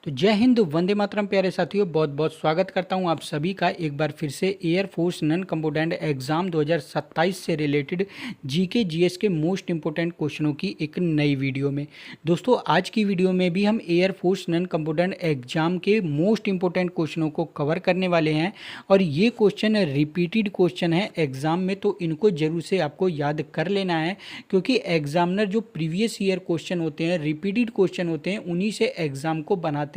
तो जय हिंद, वंदे मातरम। प्यारे साथियों, बहुत बहुत स्वागत करता हूं आप सभी का एक बार फिर से एयरफोर्स नॉन कम्बाटेंट एग्जाम 2027 से रिलेटेड जीके जीएस के मोस्ट इंपोर्टेंट क्वेश्चनों की एक नई वीडियो में। दोस्तों, आज की वीडियो में भी हम एयरफोर्स नॉन कम्बाटेंट एग्जाम के मोस्ट इंपोर्टेंट क्वेश्चनों को कवर करने वाले हैं और ये क्वेश्चन रिपीटेड क्वेश्चन है एग्जाम में, तो इनको जरूर से आपको याद कर लेना है, क्योंकि एग्जामिनर जो प्रीवियस ईयर क्वेश्चन होते हैं, रिपीटेड क्वेश्चन होते हैं, उन्हीं से एग्जाम को बनाते हैं।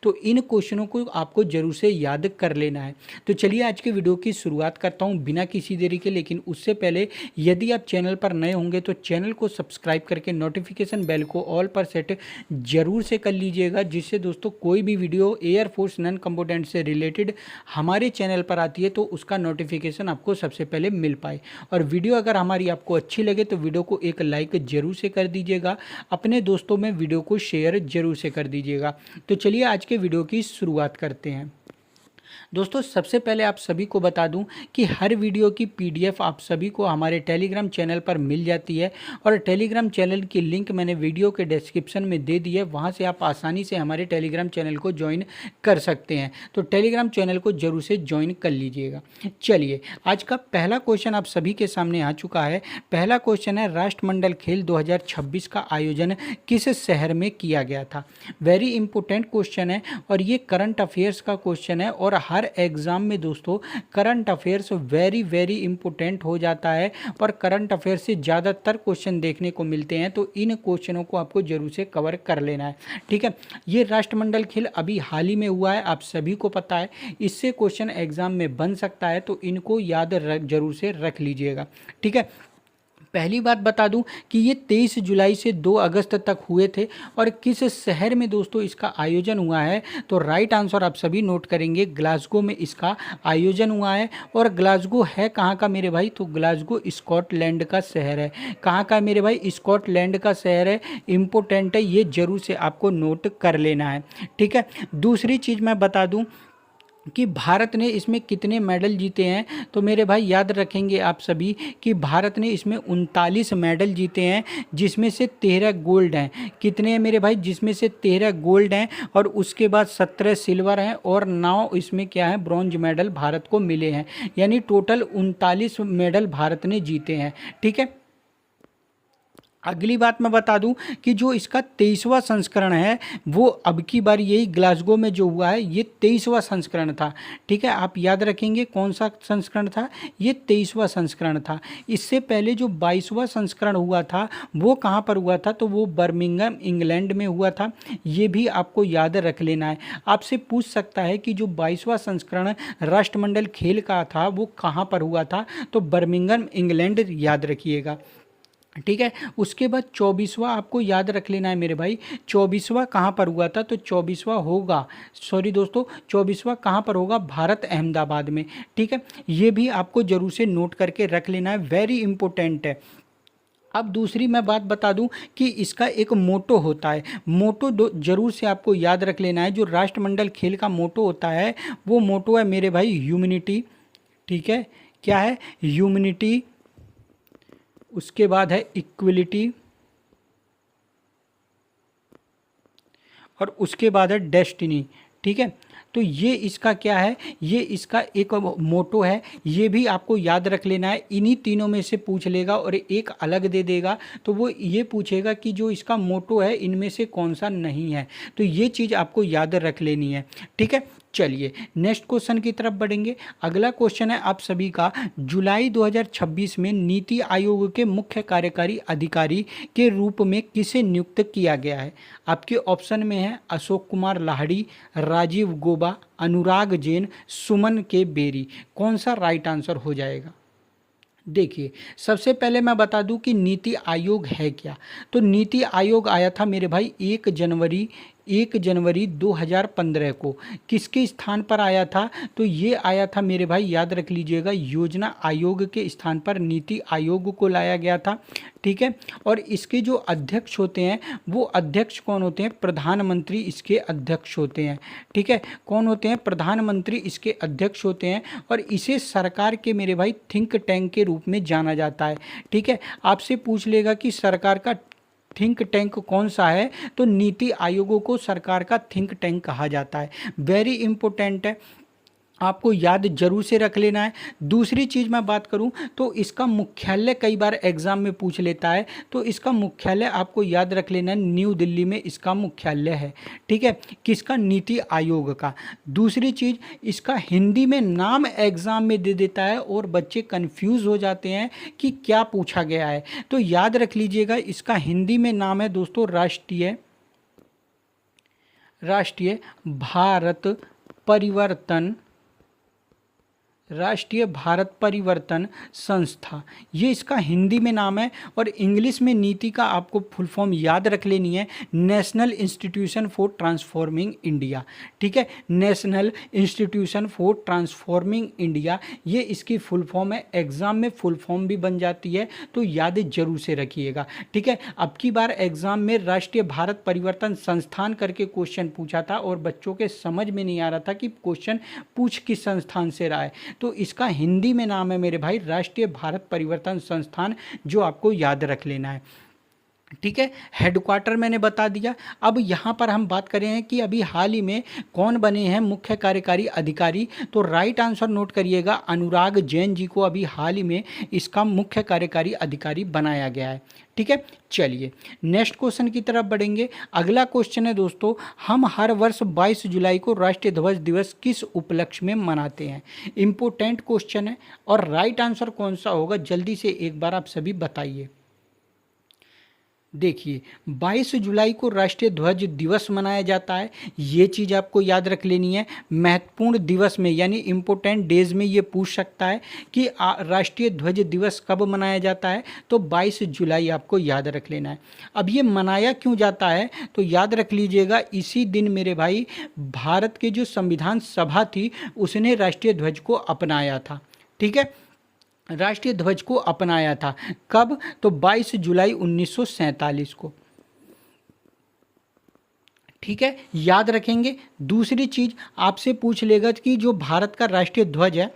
तो इन क्वेश्चनों को आपको जरूर से याद कर लेना है। तो चलिए आज के वीडियो की शुरुआत करता हूं बिना किसी देरी के। लेकिन उससे पहले यदि आप चैनल पर नए होंगे तो चैनल को सब्सक्राइब करके नोटिफिकेशन बेल को ऑल पर सेट जरूर से कर लीजिएगा, जिससे दोस्तों कोई भी वीडियो एयरफोर्स नॉन कम्बाटेंट से रिलेटेड हमारे चैनल पर आती है तो उसका नोटिफिकेशन आपको सबसे पहले मिल पाए। और वीडियो अगर हमारी आपको अच्छी लगे तो वीडियो को एक लाइक जरूर से कर दीजिएगा, अपने दोस्तों में वीडियो को शेयर जरूर से कर दीजिएगा। तो चलिए आज के वीडियो की शुरुआत करते हैं। दोस्तों, सबसे पहले आप सभी को बता दूं कि हर वीडियो की पीडीएफ आप सभी को हमारे टेलीग्राम चैनल पर मिल जाती है और टेलीग्राम चैनल की लिंक मैंने वीडियो के डिस्क्रिप्शन में दे दी है। वहां से आप आसानी से हमारे टेलीग्राम चैनल को ज्वाइन कर सकते हैं। तो टेलीग्राम चैनल को जरूर से ज्वाइन कर लीजिएगा। चलिए, आज का पहला क्वेश्चन आप सभी के सामने आ चुका है। पहला क्वेश्चन है, राष्ट्रमंडल खेल 2026 का आयोजन किस शहर में किया गया था। वेरी इंपॉर्टेंट क्वेश्चन है और ये करंट अफेयर्स का क्वेश्चन है और हर एग्जाम में दोस्तों current affairs very very important हो जाता है और करंट अफेयर्स से ज़्यादातर क्वेश्चन देखने को मिलते हैं। तो इन क्वेश्चनों को आपको जरूर से कवर कर लेना है, ठीक है। ये राष्ट्रमंडल खेल अभी हाल ही में हुआ है, आप सभी को पता है। इससे क्वेश्चन एग्जाम में बन सकता है, तो इनको याद जरूर से रख लीजिएगा, ठीक है। पहली बात बता दूं कि ये 23 जुलाई से 2 अगस्त तक हुए थे और किस शहर में दोस्तों इसका आयोजन हुआ है। तो राइट आंसर आप सभी नोट करेंगे, ग्लासगो में इसका आयोजन हुआ है। और ग्लासगो है कहाँ का मेरे भाई, तो ग्लासगो स्कॉटलैंड का शहर है। कहाँ का मेरे भाई, स्कॉटलैंड का शहर है। इंपॉर्टेंट है, ये जरूर से आपको नोट कर लेना है, ठीक है। दूसरी चीज़ मैं बता दूँ कि भारत ने इसमें कितने मेडल जीते हैं। तो मेरे भाई याद रखेंगे आप सभी कि भारत ने इसमें 39 मेडल जीते हैं, जिसमें से 13 गोल्ड हैं। कितने हैं मेरे भाई, जिसमें से 13 गोल्ड हैं और उसके बाद 17 सिल्वर हैं और 9 इसमें क्या है, ब्रॉन्ज मेडल भारत को मिले हैं। यानी टोटल 39 मेडल भारत ने जीते हैं, ठीक है। अगली बात मैं बता दूं कि जो इसका 23वां संस्करण है वो अब की बार यही ग्लासगो में जो हुआ है, ये 23वां संस्करण था, ठीक है। आप याद रखेंगे कौन सा संस्करण था, ये 23वां संस्करण था। इससे पहले जो 22वां संस्करण हुआ था वो कहाँ पर हुआ था, तो वो बर्मिंघम इंग्लैंड में हुआ था। ये भी आपको याद रख लेना है। आपसे पूछ सकता है कि जो 22वां संस्करण राष्ट्रमंडल खेल का था वो कहाँ पर हुआ था, तो बर्मिंघम इंग्लैंड याद रखिएगा, ठीक है। उसके बाद 24वां आपको याद रख लेना है मेरे भाई। 24वां कहाँ पर हुआ था, तो 24वां होगा, सॉरी दोस्तों, 24वां कहाँ पर होगा, भारत अहमदाबाद में, ठीक है। ये भी आपको जरूर से नोट करके रख लेना है, वेरी इंपॉर्टेंट है। अब दूसरी मैं बात बता दूं कि इसका एक मोटो होता है। मोटो जरूर से आपको याद रख लेना है। जो राष्ट्रमंडल खेल का मोटो होता है वो मोटो है मेरे भाई ह्यूमैनिटी, ठीक है। क्या है, ह्यूमैनिटी। उसके बाद है इक्वलिटी और उसके बाद है डेस्टिनी, ठीक है। तो ये इसका क्या है, ये इसका एक मोटो है। ये भी आपको याद रख लेना है। इन्हीं तीनों में से पूछ लेगा और एक अलग दे देगा, तो वो ये पूछेगा कि जो इसका मोटो है इनमें से कौन सा नहीं है। तो ये चीज़ आपको याद रख लेनी है, ठीक है। चलिए नेक्स्ट क्वेश्चन की तरफ बढ़ेंगे। अगला क्वेश्चन है आप सभी का, जुलाई 2026 में नीति आयोग के मुख्य कार्यकारी अधिकारी के रूप में किसे नियुक्त किया गया है। आपके ऑप्शन में है अशोक कुमार लाहिड़ी, राजीव गोबा, अनुराग जैन, सुमन के बेरी। कौन सा राइट आंसर हो जाएगा। देखिए, सबसे पहले मैं बता दूं कि नीति आयोग है क्या। तो नीति आयोग आया था मेरे भाई 1 जनवरी 2015 को। किसके स्थान पर आया था, तो ये आया था मेरे भाई, याद रख लीजिएगा, योजना आयोग के स्थान पर नीति आयोग को लाया गया था, ठीक है। और इसके जो अध्यक्ष होते हैं वो अध्यक्ष कौन होते हैं, प्रधानमंत्री इसके अध्यक्ष होते हैं, ठीक है। कौन होते हैं, प्रधानमंत्री इसके अध्यक्ष होते हैं और इसे सरकार के मेरे भाई थिंक टैंक के रूप में जाना जाता है, ठीक है। आपसे पूछ लेगा कि सरकार का थिंक टैंक कौन सा है? तो नीति आयोगों को सरकार का थिंक टैंक कहा जाता है। वेरी इंपॉर्टेंट है, आपको याद जरूर से रख लेना है। दूसरी चीज़ मैं बात करूं तो इसका मुख्यालय कई बार एग्जाम में पूछ लेता है, तो इसका मुख्यालय आपको याद रख लेना है, न्यू दिल्ली में इसका मुख्यालय है। ठीक है, किसका? नीति आयोग का। दूसरी चीज़, इसका हिंदी में नाम एग्जाम में दे देता है और बच्चे कंफ्यूज हो जाते हैं कि क्या पूछा गया है। तो याद रख लीजिएगा, इसका हिंदी में नाम है दोस्तों राष्ट्रीय भारत परिवर्तन संस्था, ये इसका हिंदी में नाम है। और इंग्लिश में नीति का आपको फुल फॉर्म याद रख लेनी है, national institution for transforming India. ठीक है, national institution for transforming India, ये इसकी फुल फॉर्म है। एग्जाम में फुल फॉर्म भी बन जाती है, तो याद जरूर से रखिएगा। ठीक है, अब की बार एग्जाम में राष्ट्रीय भारत परिवर्तन संस्थान करके क्वेश्चन पूछा था और बच्चों के समझ में नहीं आ रहा था कि क्वेश्चन पूछ किस संस्थान से रहा है। तो इसका हिंदी में नाम है मेरे भाई राष्ट्रीय भारत परिवर्तन संस्थान, जो आपको याद रख लेना है। ठीक है, हेडक्वार्टर मैंने बता दिया। अब यहाँ पर हम बात करें हैं कि अभी हाल ही में कौन बने हैं मुख्य कार्यकारी अधिकारी, तो राइट आंसर नोट करिएगा, अनुराग जैन जी को अभी हाल ही में इसका मुख्य कार्यकारी अधिकारी बनाया गया है। ठीक है, चलिए नेक्स्ट क्वेश्चन की तरफ बढ़ेंगे। अगला क्वेश्चन है दोस्तों, हम हर वर्ष 22 जुलाई को राष्ट्रीय ध्वज दिवस किस उपलक्ष्य में मनाते हैं? इंपॉर्टेंट क्वेश्चन है, और राइट आंसर कौन सा होगा जल्दी से एक बार आप सभी बताइए। देखिए, 22 जुलाई को राष्ट्रीय ध्वज दिवस मनाया जाता है, ये चीज़ आपको याद रख लेनी है। महत्वपूर्ण दिवस में यानी इम्पोर्टेंट डेज में ये पूछ सकता है कि राष्ट्रीय ध्वज दिवस कब मनाया जाता है, तो 22 जुलाई आपको याद रख लेना है। अब ये मनाया क्यों जाता है, तो याद रख लीजिएगा, इसी दिन मेरे भाई भारत के जो संविधान सभा थी उसने राष्ट्रीय ध्वज को अपनाया था। ठीक है, राष्ट्रीय ध्वज को अपनाया था कब, तो 22 जुलाई 1947 को। ठीक है, याद रखेंगे। दूसरी चीज आपसे पूछ लेगा कि जो भारत का राष्ट्रीय ध्वज है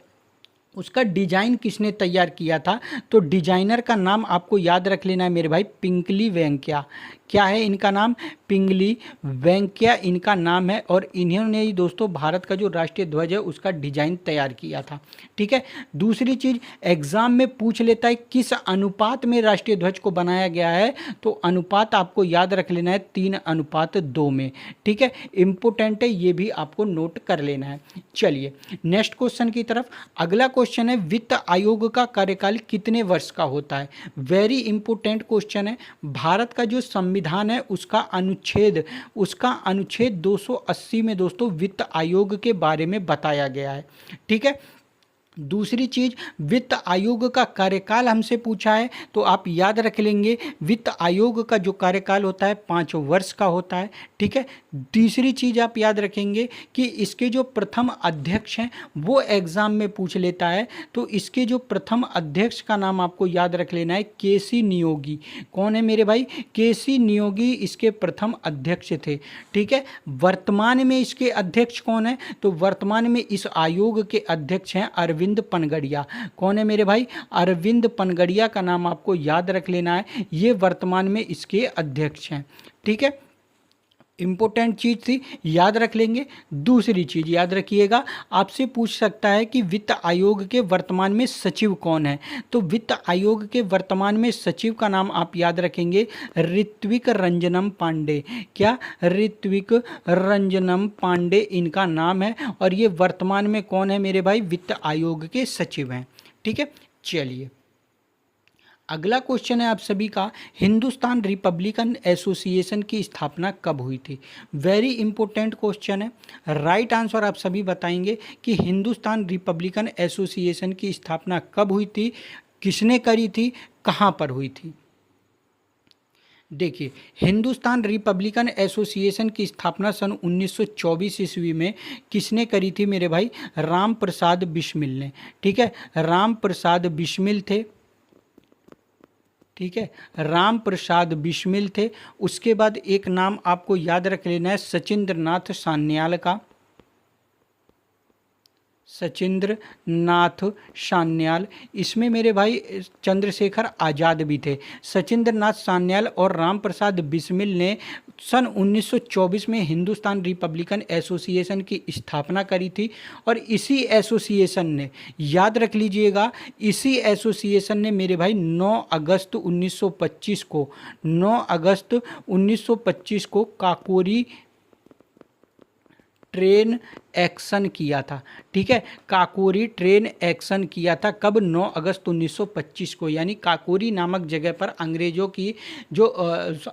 उसका डिजाइन किसने तैयार किया था, तो डिजाइनर का नाम आपको याद रख लेना है मेरे भाई, पिंगली वेंकैया। क्या है इनका नाम? पिंगली वेंकैया इनका नाम है, और इन्होंने ही दोस्तों भारत का जो राष्ट्रीय ध्वज है उसका डिजाइन तैयार किया था। ठीक है, दूसरी चीज एग्जाम में पूछ लेता है किस अनुपात में राष्ट्रीय ध्वज को बनाया गया है, तो अनुपात आपको याद रख लेना है 3:2 में। ठीक है, इंपोर्टेंट है, ये भी आपको नोट कर लेना है। चलिए नेक्स्ट क्वेश्चन की तरफ। अगला क्वेश्चन है, वित्त आयोग का कार्यकाल कितने वर्ष का होता है? वेरी इंपोर्टेंट क्वेश्चन है। भारत का जो संविधान है उसका अनुच्छेद 280 में दोस्तों वित्त आयोग के बारे में बताया गया है। ठीक है, दूसरी चीज, वित्त आयोग का कार्यकाल हमसे पूछा है, तो आप याद रख लेंगे वित्त आयोग का जो कार्यकाल होता है 5 वर्ष का होता है। ठीक है, तीसरी चीज आप याद रखेंगे कि इसके जो प्रथम अध्यक्ष हैं वो एग्जाम में पूछ लेता है, तो इसके जो प्रथम अध्यक्ष का नाम आपको याद रख लेना है, केसी नियोगी। कौन है मेरे भाई? केसी नियोगी इसके प्रथम अध्यक्ष थे। ठीक है, वर्तमान में इसके अध्यक्ष कौन है, तो वर्तमान में इस आयोग के अध्यक्ष हैं अरविंद पनगड़िया। कौन है मेरे भाई? अरविंद पनगड़िया का नाम आपको याद रख लेना है, ये वर्तमान में इसके अध्यक्ष हैं। ठीक है, इंपॉर्टेंट चीज थी, याद रख लेंगे। दूसरी चीज याद रखिएगा, आपसे पूछ सकता है कि वित्त आयोग के वर्तमान में सचिव कौन है, तो वित्त आयोग के वर्तमान में सचिव का नाम आप याद रखेंगे, ऋत्विक रंजनम पांडे। क्या? ऋत्विक रंजनम पांडे इनका नाम है, और ये वर्तमान में कौन है मेरे भाई? वित्त आयोग के सचिव हैं। ठीक है, चलिए अगला क्वेश्चन है आप सभी का, हिंदुस्तान रिपब्लिकन एसोसिएशन की स्थापना कब हुई थी? वेरी इंपॉर्टेंट क्वेश्चन है। राइट आंसर आप सभी बताएंगे कि हिंदुस्तान रिपब्लिकन एसोसिएशन की स्थापना कब हुई थी, किसने करी थी, कहाँ पर हुई थी? देखिए, हिंदुस्तान रिपब्लिकन एसोसिएशन की स्थापना सन 1924 ईस्वी में किसने करी थी मेरे भाई? राम प्रसाद बिस्मिल ने। ठीक है, राम प्रसाद बिस्मिल थे। ठीक है, राम प्रसाद बिस्मिल थे। उसके बाद एक नाम आपको याद रख लेना है, सचिंद्र नाथ सान्याल का। सचिंद्र नाथ सान्याल, इसमें मेरे भाई चंद्रशेखर आज़ाद भी थे। सचिंद्र नाथ सान्याल और राम प्रसाद बिस्मिल ने सन 1924 में हिंदुस्तान रिपब्लिकन एसोसिएशन की स्थापना करी थी। और इसी एसोसिएशन ने, याद रख लीजिएगा, इसी एसोसिएशन ने मेरे भाई 9 अगस्त 1925 को काकोरी ट्रेन एक्शन किया था। ठीक है, काकोरी ट्रेन एक्शन किया था कब? 9 अगस्त 1925 को। यानी काकोरी नामक जगह पर अंग्रेज़ों की जो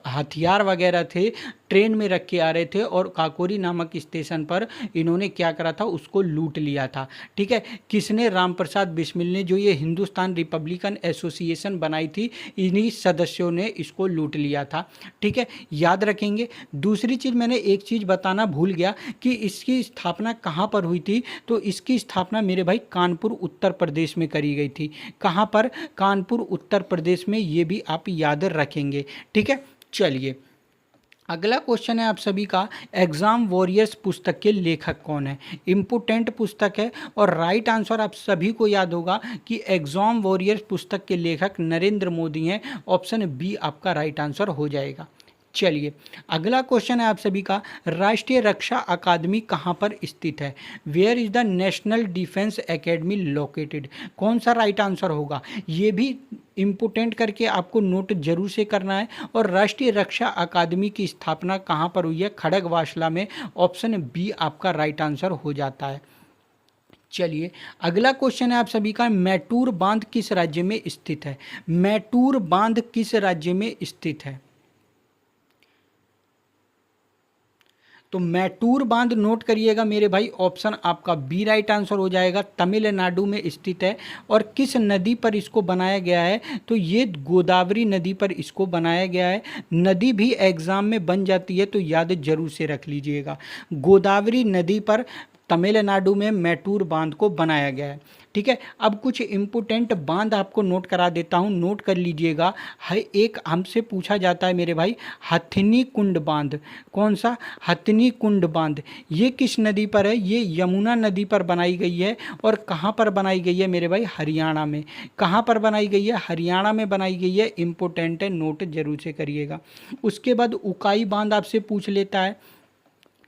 हथियार वगैरह थे ट्रेन में रख के आ रहे थे और काकोरी नामक स्टेशन पर इन्होंने क्या करा था, उसको लूट लिया था। ठीक है, किसने? राम प्रसाद बिस्मिल ने, जो ये हिंदुस्तान रिपब्लिकन एसोसिएशन बनाई थी, इन्हीं सदस्यों ने इसको लूट लिया था। ठीक है, याद रखेंगे। दूसरी चीज़, मैंने एक चीज़ बताना भूल गया कि इसकी स्थापना कहाँ पर हुई थी। तो इसकी स्थापना मेरे भाई कानपुर उत्तर प्रदेश में करी गई थी। कहाँ पर? कानपुर उत्तर प्रदेश में। ये भी आप याद रखेंगे। ठीक है, चलिए अगला क्वेश्चन है आप सभी का, एग्जाम वॉरियर्स पुस्तक के लेखक कौन है? इम्पोर्टेंट पुस्तक है और राइट आंसर आप सभी को याद होगा कि एग्जाम वॉरियर्स पुस्तक के लेखक नरेंद्र मोदी हैं। ऑप्शन बी आपका राइट आंसर हो जाएगा। चलिए अगला क्वेश्चन है आप सभी का, राष्ट्रीय रक्षा अकादमी कहाँ पर स्थित है? Where is the national defence academy located? कौन सा राइट आंसर होगा? ये भी इम्पोर्टेंट करके आपको नोट जरूर से करना है। और राष्ट्रीय रक्षा अकादमी की स्थापना कहाँ पर हुई है? खड़गवासला में। ऑप्शन बी आपका राइट आंसर हो जाता है। चलिए अगला क्वेश्चन है आप सभी का, मैटूर बांध किस राज्य में स्थित है? मैटूर बांध किस राज्य में स्थित है? तो मैटूर बांध नोट करिएगा मेरे भाई, ऑप्शन आपका बी राइट आंसर हो जाएगा। तमिलनाडु में स्थित है। और किस नदी पर इसको बनाया गया है? तो ये गोदावरी नदी पर इसको बनाया गया है। नदी भी एग्जाम में बन जाती है तो याद जरूर से रख लीजिएगा। गोदावरी नदी पर तमिलनाडु में मैटूर बांध को बनाया गया है। ठीक है, अब कुछ इम्पोर्टेंट बांध आपको नोट करा देता हूँ, नोट कर लीजिएगा। है एक हमसे पूछा जाता है मेरे भाई, हथनी कुंड बांध। कौन सा? हथनी कुंड बांध। ये किस नदी पर है? ये यमुना नदी पर बनाई गई है। और कहाँ पर बनाई गई है मेरे भाई? हरियाणा में। कहाँ पर बनाई गई है? हरियाणा में बनाई गई है। इम्पोर्टेंट है, नोट जरूर से करिएगा। उसके बाद उकाई बांध आपसे पूछ लेता है।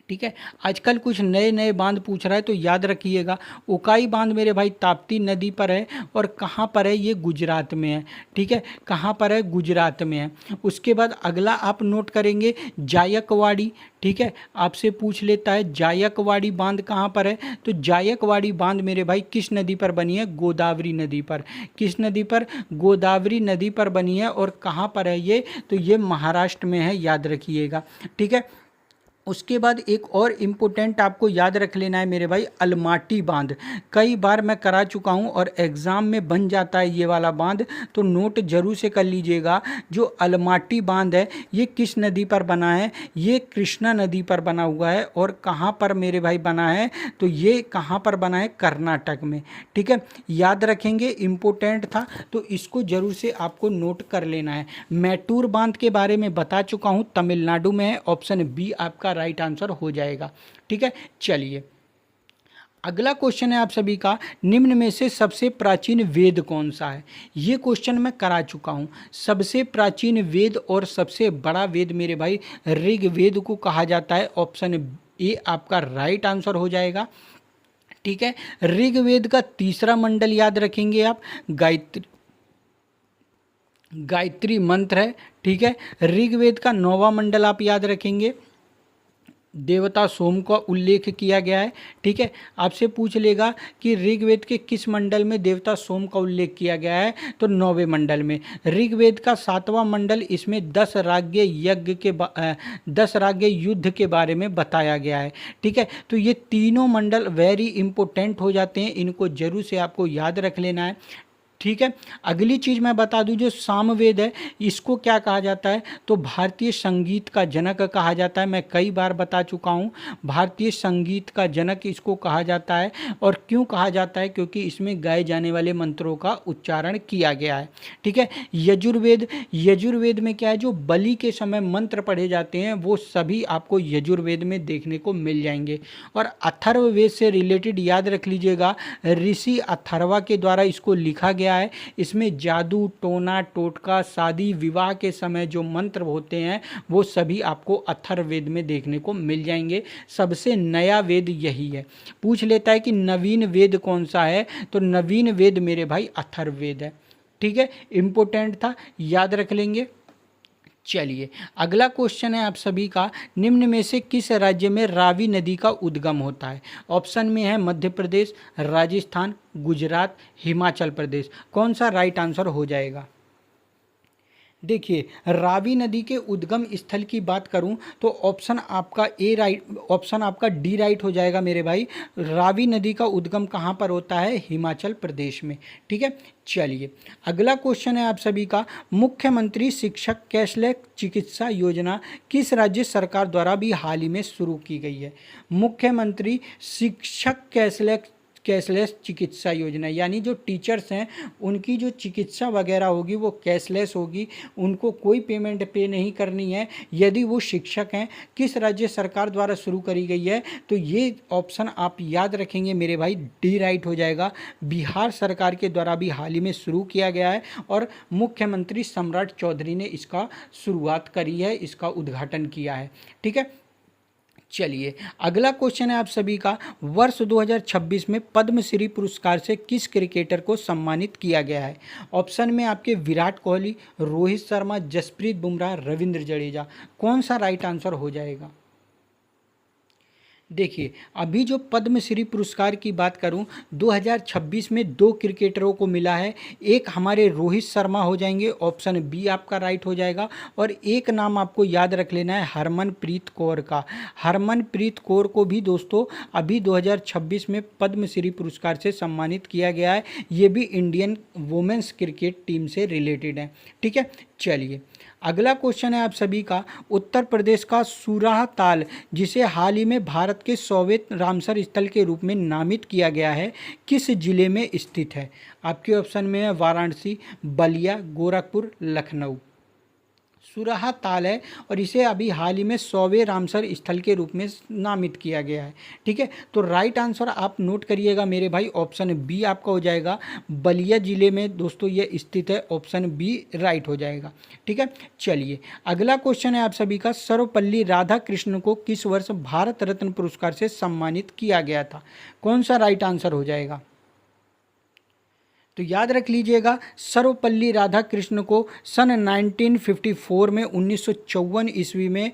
ठीक है, आजकल कुछ नए नए बांध पूछ रहा है तो याद रखिएगा। उकाई बांध मेरे भाई ताप्ती नदी पर है। और कहाँ पर है? ये गुजरात में है। ठीक है, कहाँ पर है? गुजरात में है। उसके बाद अगला आप नोट करेंगे, जायकवाड़ी। ठीक है, आपसे पूछ लेता है जायकवाड़ी बांध कहाँ पर है? तो जायकवाड़ी बांध मेरे भाई किस नदी पर बनी है? गोदावरी नदी पर। किस नदी पर? गोदावरी नदी पर बनी है। और कहाँ पर है ये? तो ये महाराष्ट्र में है, याद रखिएगा। ठीक है, उसके बाद एक और इम्पोर्टेंट आपको याद रख लेना है मेरे भाई, अलमाटी बांध। कई बार मैं करा चुका हूँ और एग्ज़ाम में बन जाता है ये वाला बांध, तो नोट जरूर से कर लीजिएगा। जो अलमाटी बांध है ये किस नदी पर बना है? ये कृष्णा नदी पर बना हुआ है। और कहाँ पर मेरे भाई बना है? तो ये कहाँ पर बना है? कर्नाटक में। ठीक है, याद रखेंगे, इम्पोर्टेंट था तो इसको जरूर से आपको नोट कर लेना है। मैटूर बांध के बारे में बता चुका हूँ, तमिलनाडु में है। ऑप्शन बी आपका राइट आंसर हो जाएगा। ठीक है, चलिए अगला क्वेश्चन है आप सभी का, निम्न में से सबसे प्राचीन वेद कौन सा है? ये क्वेश्चन मैं करा चुका हूँ। सबसे प्राचीन वेद और सबसे बड़ा वेद मेरे भाई ऋग्वेद को कहा जाता है। ऑप्शन ए आपका राइट आंसर हो जाएगा। ठीक है, ऋग्वेद का तीसरा मंडल याद रखेंगे आप, गायत्री मंत्र है। ठीक है, ऋग्वेद का 9वां मंडल आप याद रखेंगे, देवता सोम का उल्लेख किया गया है। ठीक है, आपसे पूछ लेगा कि ऋग्वेद के किस मंडल में देवता सोम का उल्लेख किया गया है? तो 9वें मंडल में। ऋग्वेद का 7वां मंडल, इसमें 10 राज्य युद्ध के बारे में बताया गया है। ठीक है, तो ये तीनों मंडल वेरी इंपॉर्टेंट हो जाते हैं, इनको जरूर से आपको याद रख लेना है। ठीक है। अगली चीज़ मैं बता दूं, जो सामवेद है इसको क्या कहा जाता है, तो भारतीय संगीत का जनक कहा जाता है। मैं कई बार बता चुका हूं, भारतीय संगीत का जनक इसको कहा जाता है। और क्यों कहा जाता है, क्योंकि इसमें गाए जाने वाले मंत्रों का उच्चारण किया गया है। ठीक है। यजुर्वेद, यजुर्वेद में क्या है, जो बलि के समय मंत्र पढ़े जाते हैं वो सभी आपको यजुर्वेद में देखने को मिल जाएंगे। और अथर्ववेद से रिलेटेड याद रख लीजिएगा, ऋषि अथर्वा के द्वारा इसको लिखा गया है। इसमें जादू, टोना, टोटका, शादी, विवाह के समय जो मंत्र होते हैं वो सभी आपको अथर्ववेद में देखने को मिल जाएंगे। सबसे नया वेद यही है। पूछ लेता है कि नवीन वेद कौन सा है, तो नवीन वेद मेरे भाई अथर्ववेद है। ठीक है, इंपॉर्टेंट था, याद रख लेंगे। चलिए अगला क्वेश्चन है आप सभी का, निम्न में से किस राज्य में रावी नदी का उद्गम होता है। ऑप्शन में है मध्य प्रदेश, राजस्थान, गुजरात, हिमाचल प्रदेश। कौन सा राइट आंसर हो जाएगा। देखिए, रावी नदी के उद्गम स्थल की बात करूं तो ऑप्शन आपका ए राइट, ऑप्शन आपका डी राइट हो जाएगा मेरे भाई। रावी नदी का उद्गम कहां पर होता है, हिमाचल प्रदेश में। ठीक है। चलिए अगला क्वेश्चन है आप सभी का, मुख्यमंत्री शिक्षक कैशलेस चिकित्सा योजना किस राज्य सरकार द्वारा भी हाल ही में शुरू की गई है। मुख्यमंत्री शिक्षक कैशलेस चिकित्सा योजना, यानी जो टीचर्स हैं उनकी जो चिकित्सा वगैरह होगी वो कैशलेस होगी, उनको कोई पेमेंट पे नहीं करनी है यदि वो शिक्षक हैं। किस राज्य सरकार द्वारा शुरू करी गई है, तो ये ऑप्शन आप याद रखेंगे मेरे भाई, डी राइट हो जाएगा। बिहार सरकार के द्वारा भी हाल ही में शुरू किया गया है और मुख्यमंत्री सम्राट चौधरी ने इसका शुरुआत करी है, इसका उद्घाटन किया है। ठीक है। चलिए अगला क्वेश्चन है आप सभी का, वर्ष 2026 में पद्मश्री पुरस्कार से किस क्रिकेटर को सम्मानित किया गया है। ऑप्शन में आपके विराट कोहली, रोहित शर्मा, जसप्रीत बुमराह, रविंद्र जडेजा। कौन सा राइट आंसर हो जाएगा। देखिए, अभी जो पद्मश्री पुरस्कार की बात करूं 2026 में दो क्रिकेटरों को मिला है। एक हमारे रोहित शर्मा हो जाएंगे, ऑप्शन बी आपका राइट हो जाएगा। और एक नाम आपको याद रख लेना है, हरमनप्रीत कौर का। हरमनप्रीत कौर को भी दोस्तों अभी 2026 में पद्मश्री पुरस्कार से सम्मानित किया गया है। ये भी इंडियन वुमेन्स क्रिकेट टीम से रिलेटेड है। ठीक है। चलिए अगला क्वेश्चन है आप सभी का, उत्तर प्रदेश का सुराह ताल जिसे हाल ही में भारत के 100वें रामसर स्थल के रूप में नामित किया गया है, किस जिले में स्थित है। आपके ऑप्शन में है वाराणसी, बलिया, गोरखपुर, लखनऊ। सुराहा ताल है और इसे अभी हाल ही में 100वें रामसर स्थल के रूप में नामित किया गया है। ठीक है। तो राइट आंसर आप नोट करिएगा मेरे भाई, ऑप्शन बी आपका हो जाएगा। बलिया जिले में दोस्तों ये स्थित है, ऑप्शन बी राइट हो जाएगा। ठीक है। चलिए अगला क्वेश्चन है आप सभी का, सर्वपल्ली राधाकृष्णन को किस वर्ष भारत रत्न पुरस्कार से सम्मानित किया गया था। कौन सा राइट आंसर हो जाएगा। तो याद रख लीजिएगा, सर्वपल्ली राधाकृष्ण को सन 1954 में 1954 ईस्वी में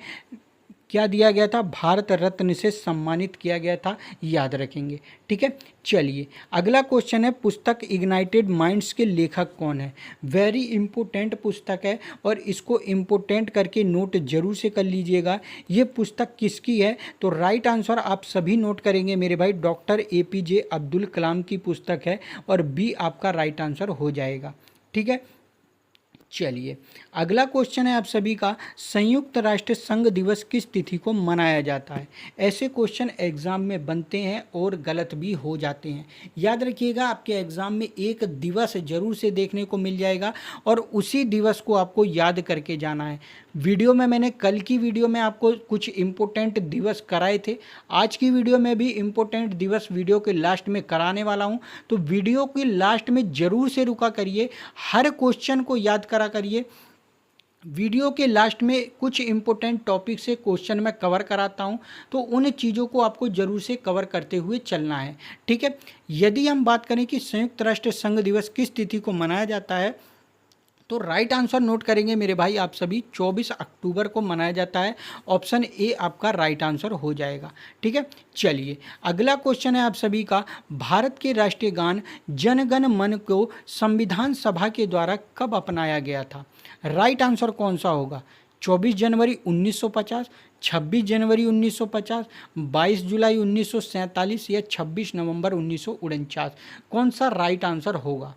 क्या दिया गया था, भारत रत्न से सम्मानित किया गया था, याद रखेंगे। ठीक है। चलिए अगला क्वेश्चन है, पुस्तक इग्नाइटेड माइंड्स के लेखक कौन है। वेरी इंपॉर्टेंट पुस्तक है और इसको इम्पोर्टेंट करके नोट जरूर से कर लीजिएगा। ये पुस्तक किसकी है, तो राइट आंसर आप सभी नोट करेंगे मेरे भाई, डॉक्टर APJ अब्दुल कलाम की पुस्तक है और बी आपका राइट आंसर हो जाएगा। ठीक है। चलिए अगला क्वेश्चन है आप सभी का, संयुक्त राष्ट्र संघ दिवस किस तिथि को मनाया जाता है। ऐसे क्वेश्चन एग्जाम में बनते हैं और गलत भी हो जाते हैं। याद रखिएगा, आपके एग्जाम में एक दिवस जरूर से देखने को मिल जाएगा और उसी दिवस को आपको याद करके जाना है। वीडियो में मैंने कल की वीडियो में आपको कुछ इम्पोर्टेंट दिवस कराए थे, आज की वीडियो में भी इम्पोर्टेंट दिवस वीडियो के लास्ट में कराने वाला हूं। तो वीडियो के लास्ट में ज़रूर से रुका करिए, हर क्वेश्चन को याद करा करिए। वीडियो के लास्ट में कुछ इम्पोर्टेंट टॉपिक से क्वेश्चन मैं कवर कराता हूं, तो उन चीज़ों को आपको ज़रूर से कवर करते हुए चलना है। ठीक है। यदि हम बात करें कि संयुक्त राष्ट्र संघ दिवस किस तिथि को मनाया जाता है, तो राइट आंसर नोट करेंगे मेरे भाई आप सभी, 24 अक्टूबर को मनाया जाता है। ऑप्शन ए आपका राइट आंसर हो जाएगा। ठीक है। चलिए अगला क्वेश्चन है आप सभी का, भारत के राष्ट्रीय गान जन गण मन को संविधान सभा के द्वारा कब अपनाया गया था। राइट आंसर कौन सा होगा, 24 जनवरी 1950, 26 जनवरी 1950, 22 जुलाई 1947 या 26 नवंबर 1949। कौन सा राइट आंसर होगा।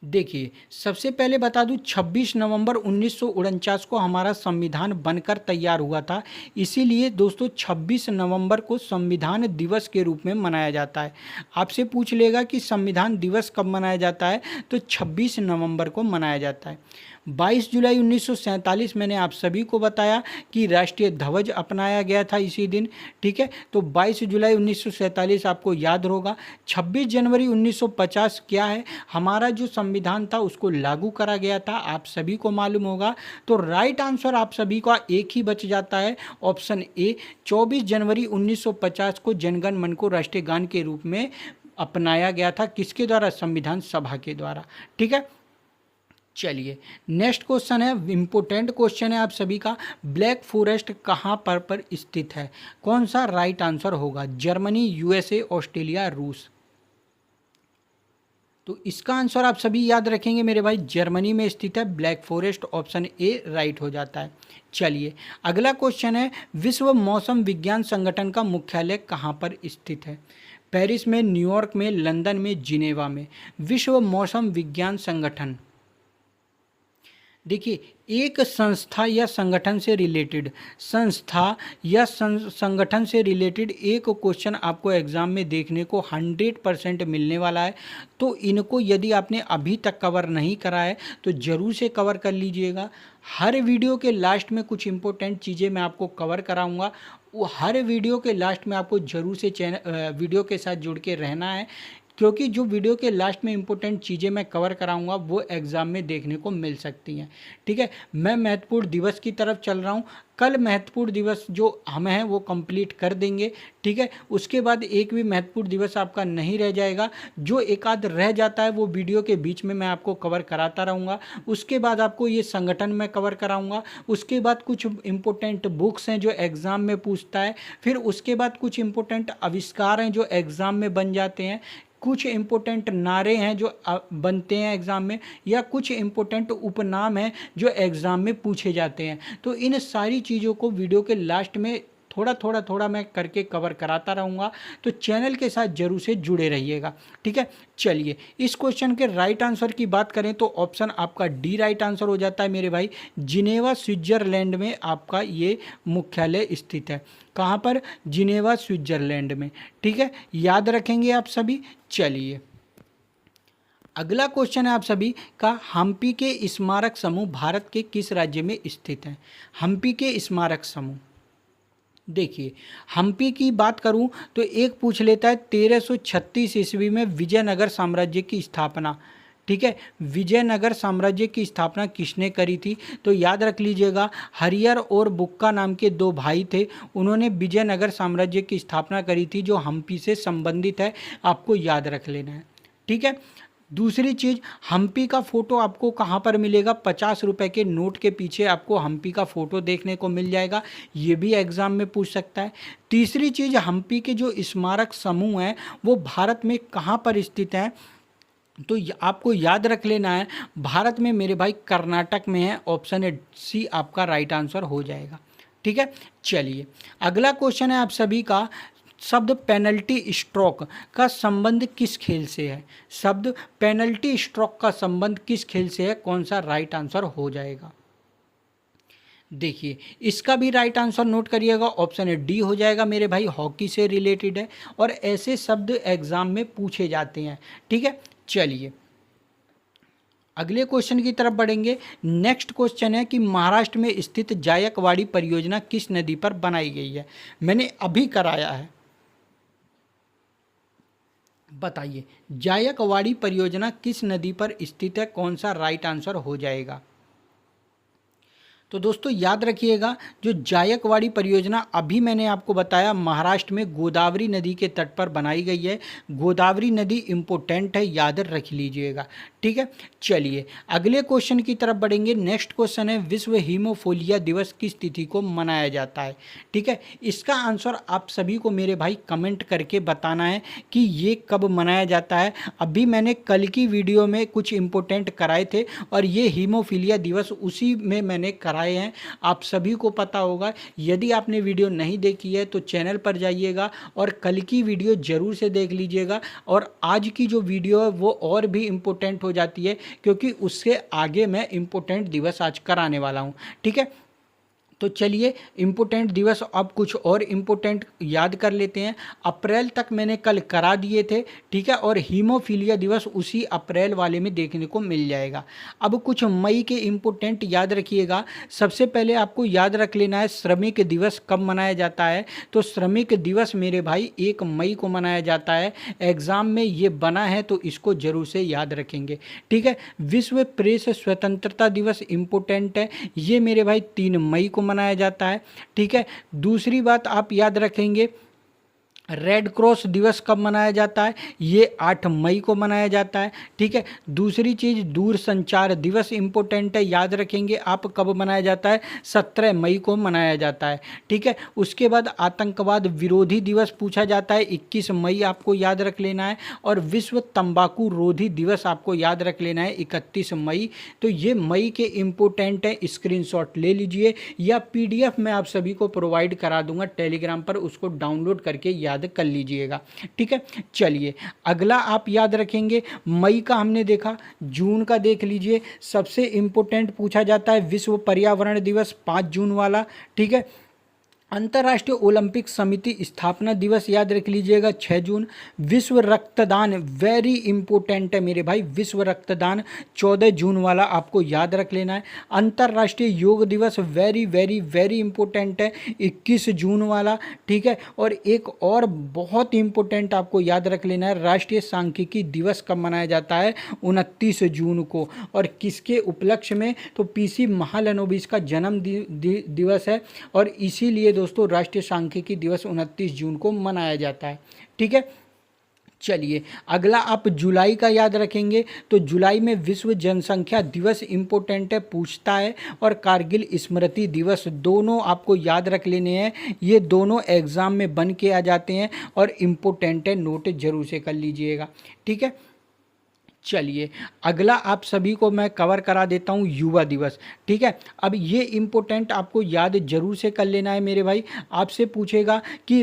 देखिए, सबसे पहले बता दूं 26 नवंबर 1949 को हमारा संविधान बनकर तैयार हुआ था। इसीलिए दोस्तों 26 नवंबर को संविधान दिवस के रूप में मनाया जाता है। आपसे पूछ लेगा कि संविधान दिवस कब मनाया जाता है, तो 26 नवंबर को मनाया जाता है। 22 जुलाई 1947 मैंने आप सभी को बताया कि राष्ट्रीय ध्वज अपनाया गया था इसी दिन। ठीक है, तो 22 जुलाई 1947 आपको याद होगा। 26 जनवरी 1950 क्या है, हमारा जो संविधान था उसको लागू करा गया था, आप सभी को मालूम होगा। तो राइट आंसर आप सभी का एक ही बच जाता है, ऑप्शन ए। 24 जनवरी 1950 को जनगण मन को राष्ट्रीय गान के रूप में अपनाया गया था, किसके द्वारा, संविधान सभा के द्वारा। ठीक है, चलिए नेक्स्ट क्वेश्चन है, इंपोर्टेंट क्वेश्चन है आप सभी का। ब्लैक फॉरेस्ट कहाँ पर स्थित है, कौन सा राइट आंसर होगा, जर्मनी, यूएसए, ऑस्ट्रेलिया, रूस। तो इसका आंसर आप सभी याद रखेंगे मेरे भाई, जर्मनी में स्थित है black forest, option A right हो जाता है। चलिए अगला क्वेश्चन है, विश्व मौसम विज्ञान संगठन का मुख्यालय कहाँ पर स्थित है, पेरिस में, न्यूयॉर्क में, लंदन में, जिनेवा में। विश्व मौसम विज्ञान संगठन, देखिए एक संस्था या संगठन से रिलेटेड, संस्था या संगठन से रिलेटेड एक क्वेश्चन आपको एग्जाम में देखने को 100% मिलने वाला है। तो इनको यदि आपने अभी तक कवर नहीं करा है तो ज़रूर से कवर कर लीजिएगा। हर वीडियो के लास्ट में कुछ इंपॉर्टेंट चीज़ें मैं आपको कवर कराऊंगा, वो हर वीडियो के लास्ट में आपको ज़रूर से वीडियो के साथ जुड़ के रहना है, क्योंकि जो वीडियो के लास्ट में इंपॉर्टेंट चीज़ें मैं कवर कराऊंगा वो एग्ज़ाम में देखने को मिल सकती हैं। ठीक है, मैं महत्वपूर्ण दिवस की तरफ चल रहा हूं, कल महत्वपूर्ण दिवस जो हम हैं वो कंप्लीट कर देंगे। ठीक है, उसके बाद एक भी महत्वपूर्ण दिवस आपका नहीं रह जाएगा, जो एक आध रह जाता है वो वीडियो के बीच में मैं आपको कवर कराता रहूँगा। उसके बाद आपको ये संगठन मैं कवर कराऊँगा, उसके बाद कुछ इंपॉर्टेंट बुक्स हैं जो एग्ज़ाम में पूछता है, फिर उसके बाद कुछ इंपॉर्टेंट आविष्कार हैं जो एग्ज़ाम में बन जाते हैं, कुछ इम्पोर्टेंट नारे हैं जो बनते हैं एग्ज़ाम में, या कुछ इम्पोर्टेंट उपनाम हैं जो एग्ज़ाम में पूछे जाते हैं। तो इन सारी चीज़ों को वीडियो के लास्ट में थोड़ा मैं करके कवर कराता रहूँगा, तो चैनल के साथ जरूर से जुड़े रहिएगा। ठीक है, चलिए इस क्वेश्चन के राइट आंसर की बात करें तो ऑप्शन आपका डी राइट आंसर हो जाता है मेरे भाई। जिनेवा स्विट्ज़रलैंड में आपका ये मुख्यालय स्थित है। कहाँ पर, जिनेवा स्विट्ज़रलैंड में। ठीक है, याद रखेंगे आप सभी। चलिए अगला क्वेश्चन है आप सभी का, हम्पी के स्मारक समूह भारत के किस राज्य में स्थित है। हम्पी के स्मारक समूह, देखिए हम्पी की बात करूं तो एक पूछ लेता है 1336 ईस्वी में विजयनगर साम्राज्य की स्थापना। ठीक है, विजयनगर साम्राज्य की स्थापना किसने करी थी, तो याद रख लीजिएगा, हरियर और बुक्का नाम के दो भाई थे, उन्होंने विजयनगर साम्राज्य की स्थापना करी थी, जो हम्पी से संबंधित है, आपको याद रख लेना है। ठीक है, दूसरी चीज़, हम्पी का फ़ोटो आपको कहाँ पर मिलेगा, 50 रुपये के नोट के पीछे आपको हम्पी का फ़ोटो देखने को मिल जाएगा, ये भी एग्ज़ाम में पूछ सकता है। तीसरी चीज़, हम्पी के जो स्मारक समूह हैं वो भारत में कहाँ पर स्थित हैं, तो आपको याद रख लेना है, भारत में मेरे भाई कर्नाटक में है, ऑप्शन ए सी आपका राइट आंसर हो जाएगा। ठीक है, चलिए अगला क्वेश्चन है आप सभी का, शब्द पेनल्टी स्ट्रोक का संबंध किस खेल से है। शब्द पेनल्टी स्ट्रोक का संबंध किस खेल से है, कौन सा राइट आंसर हो जाएगा। देखिए इसका भी राइट आंसर नोट करिएगा, ऑप्शन ए डी हो जाएगा मेरे भाई, हॉकी से रिलेटेड है और ऐसे शब्द एग्जाम में पूछे जाते हैं। ठीक है, चलिए अगले क्वेश्चन की तरफ बढ़ेंगे। नेक्स्ट क्वेश्चन है कि महाराष्ट्र में स्थित जायकवाड़ी परियोजना किस नदी पर बनाई गई है। मैंने अभी कराया है, बताइए जायकवाड़ी परियोजना किस नदी पर स्थित है, कौन सा राइट आंसर हो जाएगा। तो दोस्तों याद रखिएगा, जो जायकवाड़ी परियोजना अभी मैंने आपको बताया महाराष्ट्र में गोदावरी नदी के तट पर बनाई गई है। गोदावरी नदी इम्पोर्टेंट है, याद रख लीजिएगा। ठीक है, चलिए अगले क्वेश्चन की तरफ बढ़ेंगे। नेक्स्ट क्वेश्चन है, विश्व हीमोफीलिया दिवस किस तिथि को मनाया जाता है। ठीक है, इसका आंसर आप सभी को मेरे भाई कमेंट करके बताना है कि ये कब मनाया जाता है। अभी मैंने कल की वीडियो में कुछ इम्पोर्टेंट कराए थे और ये हीमोफीलिया दिवस उसी में मैंने करा पढ़ाए हैं आप सभी को पता होगा। यदि आपने वीडियो नहीं देखी है तो चैनल पर जाइएगा और कल की वीडियो ज़रूर से देख लीजिएगा। और आज की जो वीडियो है वो और भी इम्पोर्टेंट हो जाती है क्योंकि उससे आगे मैं इम्पोर्टेंट दिवस आज कराने वाला हूँ। ठीक है, तो चलिए इम्पोर्टेंट दिवस अब कुछ और इम्पोर्टेंट याद कर लेते हैं। अप्रैल तक मैंने कल करा दिए थे, ठीक है, और हीमोफीलिया दिवस उसी अप्रैल वाले में देखने को मिल जाएगा। अब कुछ मई के इम्पोर्टेंट याद रखिएगा। सबसे पहले आपको याद रख लेना है श्रमिक दिवस कब मनाया जाता है। तो श्रमिक दिवस मेरे भाई 1 मई को मनाया जाता है। एग्ज़ाम में ये बना है तो इसको जरूर से याद रखेंगे। ठीक है, विश्व प्रेस स्वतंत्रता दिवस इम्पोर्टेंट है, ये मेरे भाई 3 मई को मनाया जाता है। ठीक है, दूसरी बात आप याद रखेंगे रेड क्रॉस दिवस कब मनाया जाता है, ये 8 मई को मनाया जाता है। ठीक है, दूसरी चीज़ दूर संचार दिवस इम्पोर्टेंट है, याद रखेंगे आप कब मनाया जाता है, 17 मई को मनाया जाता है। ठीक है, उसके बाद आतंकवाद विरोधी दिवस पूछा जाता है, 21 मई आपको याद रख लेना है। और विश्व तंबाकू रोधी दिवस आपको याद रख लेना है 31 मई। तो ये मई के इम्पोर्टेंट है, स्क्रीनशॉट ले लीजिए या PDF मैं आप सभी को प्रोवाइड करा दूंगा टेलीग्राम पर, उसको डाउनलोड करके याद कर लीजिएगा। ठीक है, चलिए अगला आप याद रखेंगे मई का हमने देखा, जून का देख लीजिए। सबसे इंपॉर्टेंट पूछा जाता है विश्व पर्यावरण दिवस 5 जून वाला। ठीक है, अंतर्राष्ट्रीय ओलंपिक समिति स्थापना दिवस याद रख लीजिएगा 6 जून। विश्व रक्तदान वेरी इंपॉर्टेंट है मेरे भाई, विश्व रक्तदान 14 जून वाला आपको याद रख लेना है। अंतर्राष्ट्रीय योग दिवस वेरी वेरी वेरी इंपॉर्टेंट है 21 जून वाला। ठीक है, और एक और बहुत इंपॉर्टेंट आपको याद रख लेना है, राष्ट्रीय सांख्यिकी दिवस कब मनाया जाता है, 29 जून को। और किसके उपलक्ष्य में, तो PC महालनोबिस का जन्म दिवस है और इसीलिए दोस्तों राष्ट्रीय सांख्यिकी दिवस 29 जून को मनाया जाता है। ठीक है, चलिए अगला आप जुलाई का याद रखेंगे। तो जुलाई में विश्व जनसंख्या दिवस इम्पोर्टेंट है, पूछता है, और कारगिल स्मृति दिवस, दोनों आपको याद रख लेने हैं। ये दोनों एग्जाम में बन के आ जाते हैं और इम्पोर्टेंट है, नोट जरूर से कर लीजिएगा। ठीक है, चलिए अगला आप सभी को मैं कवर करा देता हूँ युवा दिवस। ठीक है, अब ये इम्पोर्टेंट आपको याद जरूर से कर लेना है मेरे भाई। आपसे पूछेगा कि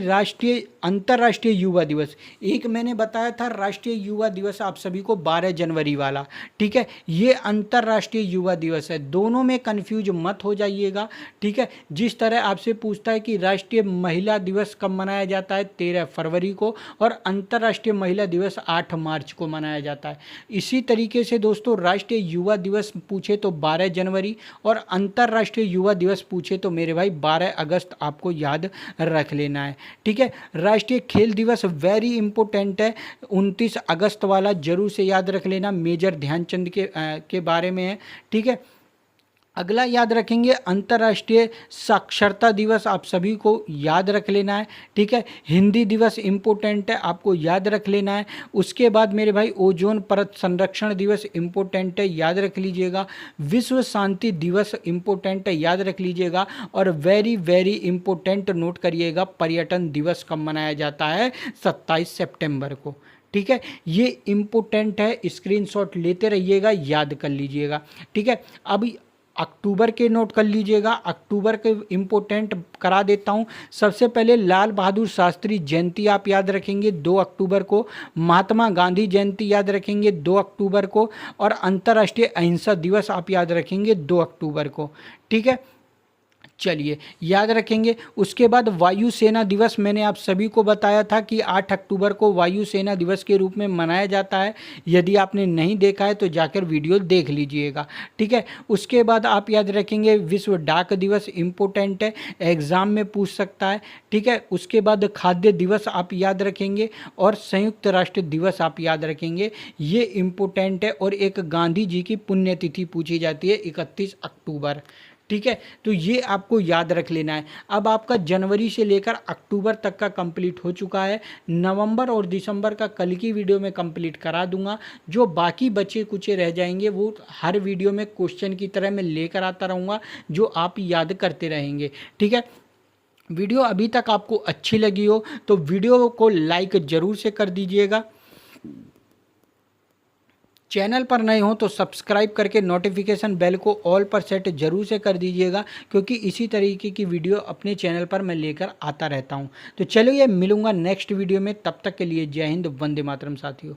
अंतर्राष्ट्रीय युवा दिवस, एक मैंने बताया था राष्ट्रीय युवा दिवस आप सभी को 12 जनवरी वाला। ठीक है, ये अंतर्राष्ट्रीय युवा दिवस है, दोनों में कंफ्यूज मत हो जाइएगा। ठीक है, जिस तरह आपसे पूछता है कि राष्ट्रीय महिला दिवस कब मनाया जाता है, 13 फरवरी को, और अंतर्राष्ट्रीय महिला दिवस 8 मार्च को मनाया जाता है। इसी तरीके से दोस्तों राष्ट्रीय युवा दिवस पूछे तो 12 जनवरी, और अंतर्राष्ट्रीय युवा दिवस पूछे तो मेरे भाई 12 अगस्त आपको याद रख लेना है। ठीक है, राष्ट्रीय खेल दिवस वेरी इंपॉर्टेंट है, 29 अगस्त वाला जरूर से याद रख लेना, मेजर ध्यानचंद के बारे में है। ठीक है, अगला याद रखेंगे अंतर्राष्ट्रीय साक्षरता दिवस, आप सभी को याद रख लेना है। ठीक है, हिंदी दिवस इम्पोर्टेंट है, आपको याद रख लेना है। उसके बाद मेरे भाई ओजोन परत संरक्षण दिवस इम्पोर्टेंट है, याद रख लीजिएगा। विश्व शांति दिवस इम्पोर्टेंट है, याद रख लीजिएगा। और वेरी वेरी इम्पोर्टेंट नोट करिएगा, पर्यटन दिवस कब मनाया जाता है, 27 सितंबर को। ठीक है, ये इम्पोर्टेंट है, स्क्रीनशॉट लेते रहिएगा, याद कर लीजिएगा। ठीक है, अब अक्टूबर के नोट कर लीजिएगा, अक्टूबर के इम्पोर्टेंट करा देता हूँ। सबसे पहले लाल बहादुर शास्त्री जयंती आप याद रखेंगे 2 अक्टूबर को, महात्मा गांधी जयंती याद रखेंगे 2 अक्टूबर को, और अंतर्राष्ट्रीय अहिंसा दिवस आप याद रखेंगे 2 अक्टूबर को। ठीक है, चलिए याद रखेंगे। उसके बाद वायुसेना दिवस मैंने आप सभी को बताया था कि 8 अक्टूबर को वायुसेना दिवस के रूप में मनाया जाता है। यदि आपने नहीं देखा है तो जाकर वीडियो देख लीजिएगा। ठीक है, उसके बाद आप याद रखेंगे विश्व डाक दिवस इम्पोर्टेंट है, एग्ज़ाम में पूछ सकता है। ठीक है, उसके बाद खाद्य दिवस आप याद रखेंगे, और संयुक्त राष्ट्र दिवस आप याद रखेंगे, ये इम्पोर्टेंट है। और एक गांधी जी की पुण्यतिथि पूछी जाती है 31 अक्टूबर। ठीक है, तो ये आपको याद रख लेना है। अब आपका जनवरी से लेकर अक्टूबर तक का कंप्लीट हो चुका है। नवंबर और दिसंबर का कल की वीडियो में कंप्लीट करा दूंगा। जो बाकी बचे कुचे रह जाएंगे वो हर वीडियो में क्वेश्चन की तरह मैं लेकर आता रहूँगा, जो आप याद करते रहेंगे। ठीक है, वीडियो अभी तक आपको अच्छी लगी हो तो वीडियो को लाइक ज़रूर से कर दीजिएगा। चैनल पर नए हो तो सब्सक्राइब करके नोटिफिकेशन बेल को ऑल पर सेट जरूर से कर दीजिएगा, क्योंकि इसी तरीके की वीडियो अपने चैनल पर मैं लेकर आता रहता हूं। तो चलिए मिलूंगा नेक्स्ट वीडियो में, तब तक के लिए जय हिंद, वंदे मातरम साथियों।